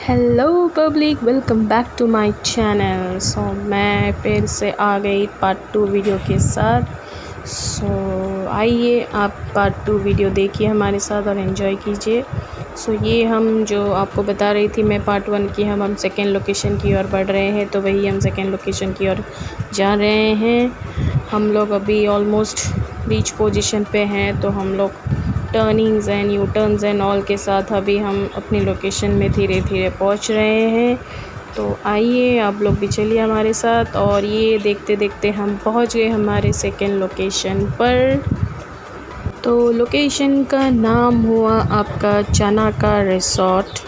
Hello public, welcome back to my channel. मैं फिर से आ गई पार्ट 2 वीडियो के साथ। आइए आप पार्ट 2 वीडियो देखिए हमारे साथ और एंजॉय कीजिए। ये हम जो आपको बता रही थी मैं पार्ट 1 की, हम सेकेंड लोकेशन की ओर बढ़ रहे हैं। तो वही हम सेकेंड लोकेशन की ओर जा रहे हैं। हम लोग अभी ऑलमोस्ट बीच पोजीशन पे हैं। तो हम लोग turnings and you turns and all के साथ अभी हम अपनी लोकेशन में धीरे धीरे पहुंच रहे हैं। तो आइए आप लोग भी चलिए हमारे साथ, और ये देखते देखते हम पहुंच गए हमारे सेकेंड लोकेशन पर। तो लोकेशन का नाम हुआ आपका चानाका रिसोर्ट,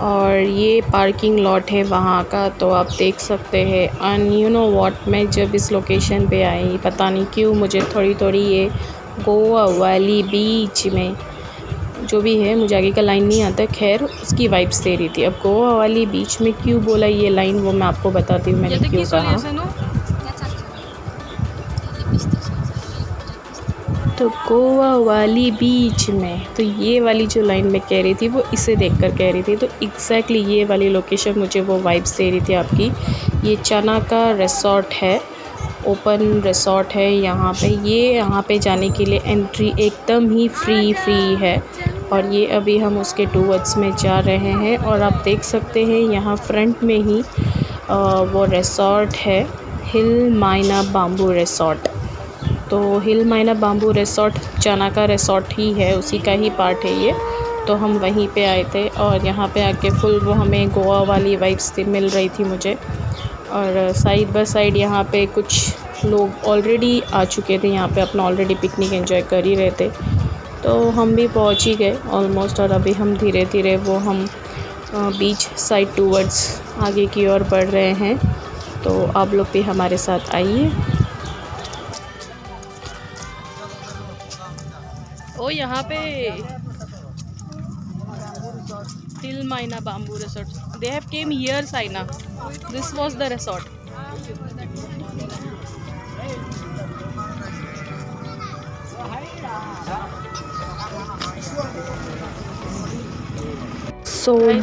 और ये पार्किंग लॉट है वहाँ का। तो आप देख सकते हैं। एंड यू नो व्हाट, मैं जब इस लोकेशन पे आई पता नहीं क्यों मुझे थोड़ी थोड़ी ये गोवा वाली बीच में जो भी है, मुझे आगे का लाइन नहीं आता, खैर उसकी वाइब्स दे रही थी। अब गोवा वाली बीच में क्यों बोला ये लाइन, वो मैं आपको बताती हूँ मैंने क्यों कहा। तो गोवा वाली बीच में, तो ये वाली जो लाइन मैं कह रही थी वो इसे देखकर कह रही थी। तो एग्जैक्टली ये वाली लोकेशन मुझे वो वाइब्स दे रही थी आपकी। ये चानाका रिसोर्ट है, ओपन रिसोर्ट है यहाँ पे। ये यहाँ पे जाने के लिए एंट्री एकदम ही फ्री है, और ये अभी हम उसके टूवर्ड्स में जा रहे हैं। और आप देख सकते हैं यहाँ फ्रंट में ही वो रिसोर्ट है, हिल माइना बाम्बू रिसोर्ट। तो हिल माइना बाम्बू रिसोर्ट चानाका रिसोर्ट ही है, उसी का ही पार्ट है ये। तो हम वहीं पे आए थे, और यहाँ पे आके फुल वो हमें गोवा वाली वाइब्स मिल रही थी मुझे। और साइड बाय साइड यहाँ पे कुछ लोग ऑलरेडी आ चुके थे, यहाँ पे अपना ऑलरेडी पिकनिक एंजॉय कर ही रहे थे। तो हम भी पहुँच ही गए ऑलमोस्ट, और अभी हम धीरे धीरे वो हम बीच साइड टूवर्ड्स आगे की ओर बढ़ रहे हैं। तो आप लोग भी हमारे साथ आइए। ओ यहाँ पे हिल माइना bamboo resort, they have came here Saina, this was the resort।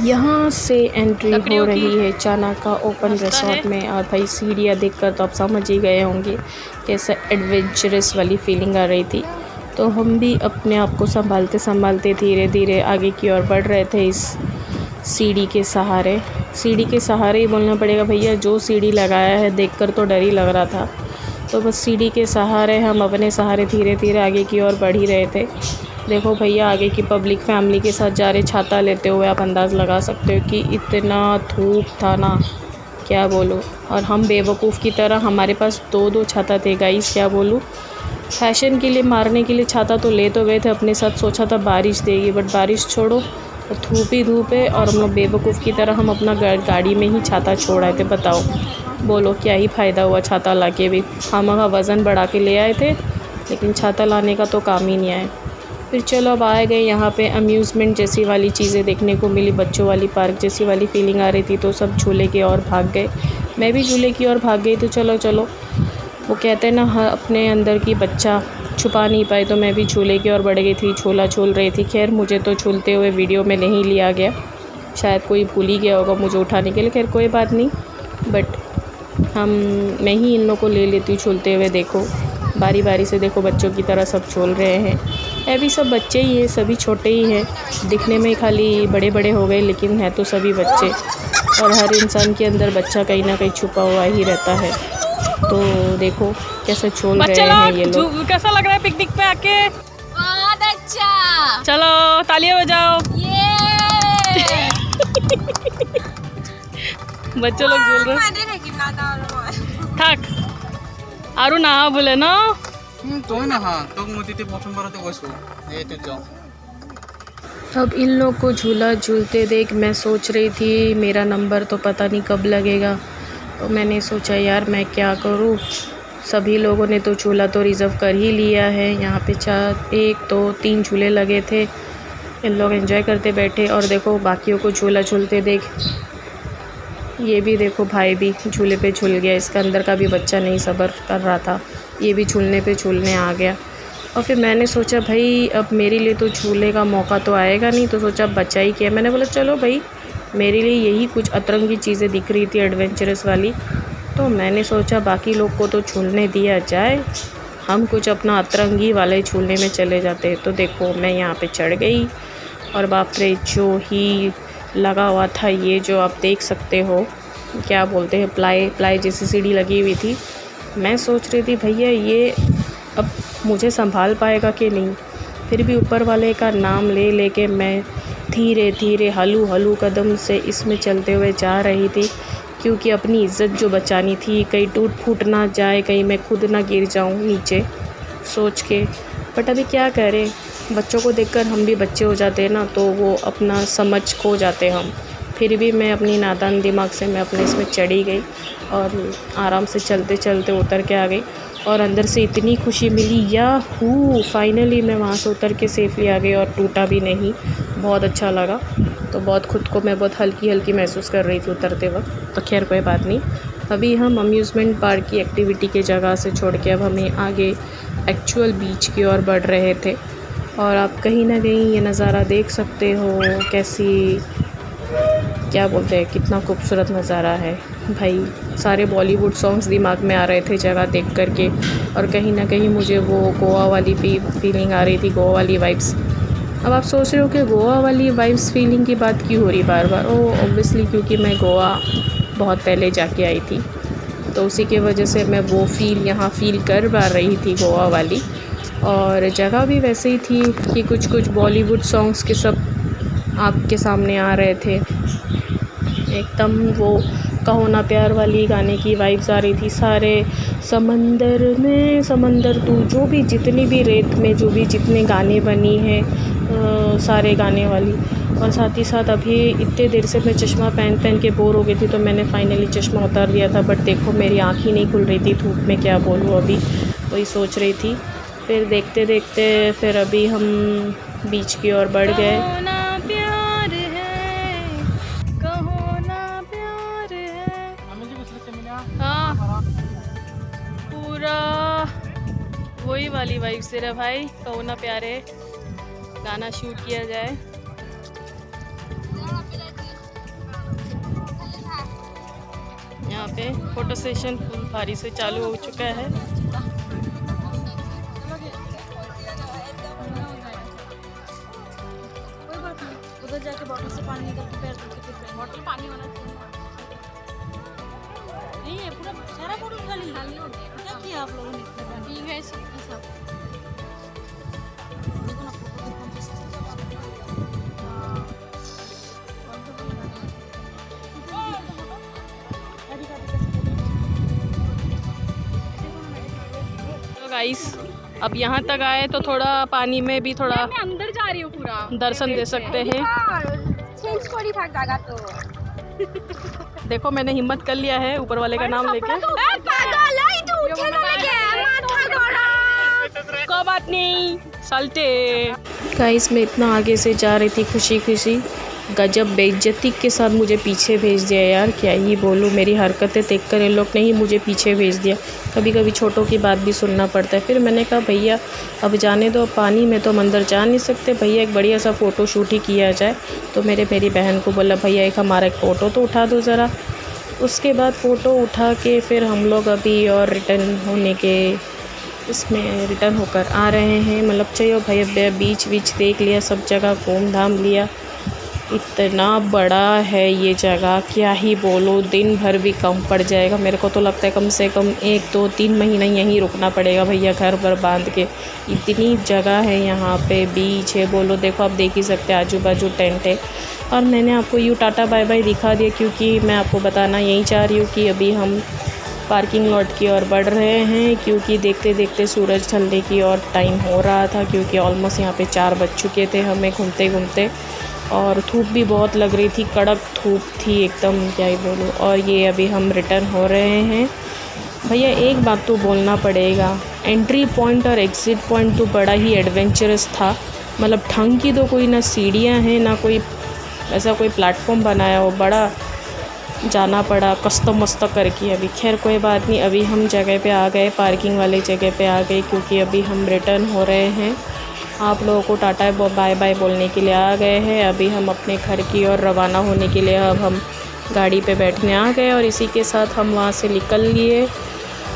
यहाँ से एंट्री हो रही है चानाका ओपन रिसोर्ट में। और भाई सीढ़ियाँ देखकर तो आप समझ ही गए होंगे कैसा एडवेंचरस वाली फीलिंग आ रही थी। तो हम भी अपने आप को संभालते संभालते धीरे धीरे आगे की ओर बढ़ रहे थे इस सीढ़ी के सहारे। सीढ़ी के सहारे ही बोलना पड़ेगा भैया, जो सीढ़ी लगाया है देखकर तो डर ही लग रहा था। तो बस सीढ़ी के सहारे हम अपने सहारे धीरे धीरे आगे की ओर बढ़ ही रहे थे। देखो भैया, आगे की पब्लिक फैमिली के साथ जा रहे छाता लेते हुए, आप अंदाज़ लगा सकते हो कि इतना धूप था ना, क्या बोलूँ। और हम बेवकूफ़ की तरह, हमारे पास दो दो छाता थे गाइस, क्या बोलूँ। फैशन के लिए मारने के लिए छाता तो ले तो गए थे अपने साथ, सोचा था बारिश देगी, बट बारिश छोड़ो, धूप ही धूप है। और हम लोग बेवकूफ़ की तरह हम अपना गाड़ी में ही छाता छोड़ आए थे। बताओ, बोलो क्या ही फ़ायदा हुआ छाता ला के भी। हम वज़न बढ़ा के ले आए थे, लेकिन छाता लाने का तो काम ही नहीं आया। फिर चलो अब आए गए यहाँ पे, अम्यूज़मेंट जैसी वाली चीज़ें देखने को मिली, बच्चों वाली पार्क जैसी वाली फीलिंग आ रही थी। तो सब झूले की ओर भाग गए, मैं भी झूले की ओर भाग गई। तो चलो चलो, वो कहते हैं ना, अपने अंदर की बच्चा छुपा नहीं पाए, तो मैं भी झूले की ओर बढ़ गई थी, झूला झूल रही थी। खैर मुझे तो झूलते हुए वीडियो में नहीं लिया गया, शायद कोई भूल ही गया होगा मुझे उठाने के लिए। खैर कोई बात नहीं, बट मैं ही इन लोगों को ले लेती हूँ झूलते हुए। देखो बारी बारी से, देखो बच्चों की तरह सब झूल रहे हैं। अभी सब बच्चे ही हैं, सभी छोटे ही हैं, दिखने में खाली बड़े बड़े हो गए, लेकिन है तो सभी बच्चे। और हर इंसान के अंदर बच्चा कहीं ना कहीं छुपा हुआ ही रहता है। तो देखो कैसे झूल रहे हैं ये लोग। कैसा लग रहा है पिकनिक पे आके? बहुत अच्छा। चलो तालियां बजाओ। बच्चे लोग झूल रहे हैं। থাক আৰু না बोले ना तो ना। हाँ तो मुझे प्रथम बार तो जाओ। अब इन लोग को झूला झूलते देख मैं सोच रही थी मेरा नंबर तो पता नहीं कब लगेगा। तो मैंने सोचा यार मैं क्या करूँ, सभी लोगों ने तो झूला तो रिज़र्व कर ही लिया है। यहाँ पे 1 2 3 झूले लगे थे, इन लोग एंजॉय करते बैठे। और देखो बाकियों को झूला झूलते देख, ये भी देखो भाई भी झूले पे झूल गया, इसका अंदर का भी बच्चा नहीं सब्र कर रहा था, ये भी झूलने पे झूलने आ गया। और फिर मैंने सोचा भाई अब मेरे लिए तो झूले का मौका तो आएगा नहीं, तो सोचा बचा ही किया। मैंने बोला चलो भाई मेरे लिए यही कुछ अतरंगी चीज़ें दिख रही थी एडवेंचरस वाली। तो मैंने सोचा बाकी लोग को तो झूलने दिया जाए, हम कुछ अपना अतरंगी वाले झूलने में चले जाते। तो देखो मैं यहाँ पे चढ़ गई और बाप रे जो ही लगा हुआ था, ये जो आप देख सकते हो क्या बोलते हैं, प्लाई जैसी सीढ़ी लगी हुई थी। मैं सोच रही थी भैया ये अब मुझे संभाल पाएगा कि नहीं। फिर भी ऊपर वाले का नाम ले लेके मैं धीरे धीरे हलू कदम से इसमें चलते हुए जा रही थी, क्योंकि अपनी इज़्ज़त जो बचानी थी, कहीं टूट फूट ना जाए, कहीं मैं खुद ना गिर जाऊं नीचे सोच के। बट अभी क्या करें, बच्चों को देखकर हम भी बच्चे हो जाते हैं ना, तो वो अपना समझ खो जाते हम। फिर भी मैं अपनी नादान दिमाग से मैं अपने इसमें चढ़ी गई और आराम से चलते चलते उतर के आ गई। और अंदर से इतनी खुशी मिली, याहू फाइनली मैं वहाँ से उतर के सेफली आ गई और टूटा भी नहीं। बहुत अच्छा लगा। तो बहुत खुद को मैं बहुत हल्की महसूस कर रही थी उतरते वक्त। तो खैर कोई बात नहीं। अभी हम अम्यूज़मेंट पार्क की एक्टिविटी की जगह से छोड़ के अब हमें आगे एक्चुअल बीच की ओर बढ़ रहे थे। और आप कहीं ना कहीं ये नज़ारा देख सकते हो, कैसी क्या बोलते हैं, कितना खूबसूरत नज़ारा है भाई। सारे बॉलीवुड सॉन्ग्स दिमाग में आ रहे थे जगह देख कर के, और कहीं ना कहीं मुझे वो गोवा वाली फीलिंग आ रही थी, गोवा वाली वाइब्स। अब आप सोच रहे हो कि गोवा वाली वाइब्स फीलिंग की बात क्यों हो रही बार बार। ऑब्वियसली क्योंकि मैं गोवा बहुत पहले जाके आई थी, तो उसी की वजह से मैं वो फील यहाँ फील कर पा रही थी गोवा वाली। और जगह भी वैसे ही थी कि कुछ बॉलीवुड सॉन्ग्स के सब आपके सामने आ रहे थे। एकदम वो कहो ना प्यार वाली गाने की वाइब्स आ रही थी। सारे समंदर में समंदर तू, जो भी जितनी भी रेत में जो भी जितने गाने बनी हैं सारे गाने वाली। और साथ ही साथ अभी इतने देर से मैं चश्मा पहन के बोर हो गई थी, तो मैंने फ़ाइनली चश्मा उतार दिया था। बट देखो मेरी आँख ही नहीं खुल रही थी धूप में, क्या बोलूँ अभी वही सोच रही थी। फिर देखते देखते फिर अभी हम बीच की ओर बढ़ गए। हाँ पूरा वही वाली वाइब से रहा भाई, कहो ना प्यारे गाना शूट किया जाए। यहाँ पे फोटो सेशन फुल भारी से चालू हो चुका है। उधर जाके बॉटल से पानी निकाल के पैर धो के बॉटल पानी होना चाहिए। नहीं है पूरा सारा बॉटल खाली हो गया। क्या किया आप लोगों ने इतना पानी? ठीक है सब देखो ना, फोटो तो गाइस अब यहाँ तक आए तो थोड़ा पानी में भी थोड़ा मैं अंदर जा रही हूँ, पूरा दर्शन दे सकते हैं। चेंज कोडी भाग जाएगा तो देखो मैंने हिम्मत कर लिया है ऊपर वाले का नाम लेके। कोई बात नहीं चलते। गाइस मैं इतना आगे से जा रही थी खुशी गजब बेइज्जती के साथ मुझे पीछे भेज दिया यार। क्या ही बोलूँ, मेरी हरकतें देखकर इन लोग ने ही मुझे पीछे भेज दिया। कभी कभी छोटों की बात भी सुनना पड़ता है। फिर मैंने कहा भैया अब जाने दो, पानी में तो हम अंदर जा नहीं सकते, भैया एक बढ़िया सा फ़ोटो शूट ही किया जाए। तो मेरी बहन को बोला भैया एक हमारा एक फ़ोटो तो उठा दो ज़रा। उसके बाद फ़ोटो उठा के फिर हम लोग अभी और रिटर्न होने के इसमें रिटर्न होकर आ रहे हैं। मतलब चलो भैया बीच देख लिया, सब जगह घूम धाम लिया। इतना बड़ा है ये जगह, क्या ही बोलो, दिन भर भी कम पड़ जाएगा। मेरे को तो लगता है कम से कम 1 2 3 महीना यहीं रुकना पड़ेगा भैया, घर पर बांध के। इतनी जगह है यहाँ पे, बीच है बोलो। देखो आप देख ही सकते हैं आजू बाजू टेंट है। और मैंने आपको यूँ टाटा बाय बाय दिखा दिया, क्योंकि मैं आपको बताना यही चाह रही हूँ कि अभी हम पार्किंग लॉट की ओर बढ़ रहे हैं, क्योंकि देखते देखते सूरज ढलने की और टाइम हो रहा था। क्योंकि ऑलमोस्ट यहाँ पे 4 बज चुके थे हमें घूमते घूमते, और धूप भी बहुत लग रही थी, कड़क धूप थी एकदम, क्या ही बोलूँ। और ये अभी हम रिटर्न हो रहे हैं। भैया एक बात तो बोलना पड़ेगा, एंट्री पॉइंट और एग्ज़िट पॉइंट तो बड़ा ही एडवेंचरस था। मतलब ढंग की तो कोई ना सीढ़ियाँ हैं ना कोई ऐसा कोई प्लेटफॉर्म बनाया हो, बड़ा जाना पड़ा कष्ट मस्त करके। अभी खैर कोई बात नहीं, अभी हम जगह पे आ गए, पार्किंग वाले जगह पे आ गए, क्योंकि अभी हम रिटर्न हो रहे हैं। आप लोगों को टाटा बाय बाय बोलने के लिए आ गए हैं। अभी हम अपने घर की ओर रवाना होने के लिए अब हम गाड़ी पे बैठने आ गए और इसी के साथ हम वहाँ से निकल लिए।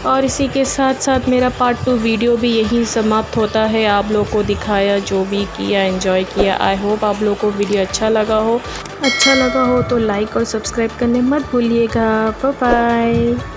और इसी के साथ साथ मेरा पार्ट 2 वीडियो भी यहीं समाप्त होता है। आप लोगों को दिखाया, जो भी किया, एंजॉय किया। आई होप आप लोगों को वीडियो अच्छा लगा हो तो लाइक और सब्सक्राइब करने मत भूलिएगा। Bye bye.